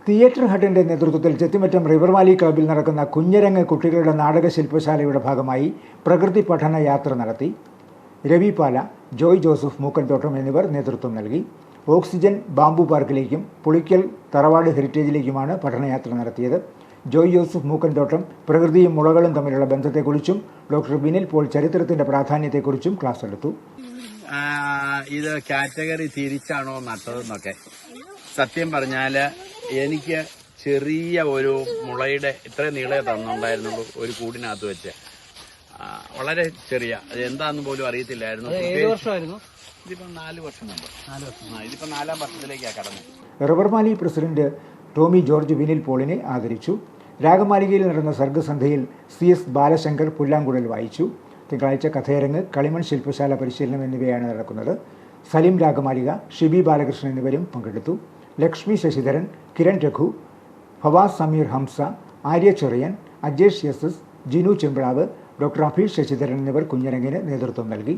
Theatre ഹട്ടിൻ്റെ നേതൃത്വത്തിൽ Chethimattam river Valley ക്ലബ്ബിൽ നടക്കുന്ന കുഞ്ഞരങ്ങ് കുട്ടികളുടെ നാടക ശില്പശാലയുടെ ഭാഗമായി പ്രകൃതി പഠന യാത്ര നടത്തി. രവി പാല, ജോയ് ജോസഫ് മൂക്കൻതോട്ടം എന്നിവർ നേതൃത്വം നൽകി. ഓക്സിജൻ ബാംബു പാർക്കിലേക്കും പുളിക്കൽ തറവാട് ഹെറിറ്റേജിലേക്കുമാണ് പഠനയാത്ര നടത്തിയത്. ജോയ് ജോസഫ് മൂക്കൻതോട്ടം പ്രകൃതിയും മുളകളും തമ്മിലുള്ള ബന്ധത്തെക്കുറിച്ചും ഡോക്ടർ വിനിൽ പോൾ ചരിത്രത്തിന്റെ പ്രാധാന്യത്തെക്കുറിച്ചും ക്ലാസ് എടുത്തു. ഇത് കാറ്റഗറി തിരിച്ചാണോ നട്ടതെന്നൊക്കെ സത്യം പറഞ്ഞാല് എനിക്ക് ചെറിയ ഒരു മുളയുടെ ഇത്രയും നീളെ തന്നുണ്ടായിരുന്നുള്ളൂ ഒരു കൂടിനകത്ത് വെച്ച്. വളരെ ചെറിയ, എന്താന്ന് പോലും അറിയത്തില്ലായിരുന്നു. ഇതിപ്പോ 4 വർഷം മുമ്പ്. ഇതിപ്പോ 4ാം വർഷത്തിലേക്കാണ് കടന്നത്. River valley president Tomy George Vinil പോളിനെ ആദരിച്ചു. രാഗമാലികയിൽ നടന്ന സർഗസന്ധ്യയിൽ CS ബാലശങ്കർ പുല്ലാങ്കുഴൽ വായിച്ചു. തിങ്കളാഴ്ച കഥയരങ്ങ്, കളിമൺ ശില്പശാല പരിശീലനം എന്നിവയാണ് നടക്കുന്നത്. സലിം രാഗമാലിക, ഷിബി ബാലകൃഷ്ണൻ എന്നിവരും പങ്കെടുത്തു. ലക്ഷ്മി ശശിധരൻ, കിരൺ രഘു, ഫവാസ് സമീർ ഹംസ, ആര്യ ചെറിയൻ, അജേഷ് SS, ജിനു ചെമ്പിളാവ്, ഡോക്ടർ അഭീഷ് ശശിധരൻ എന്നിവർ കുഞ്ഞരങ്ങിന് നേതൃത്വം നൽകി.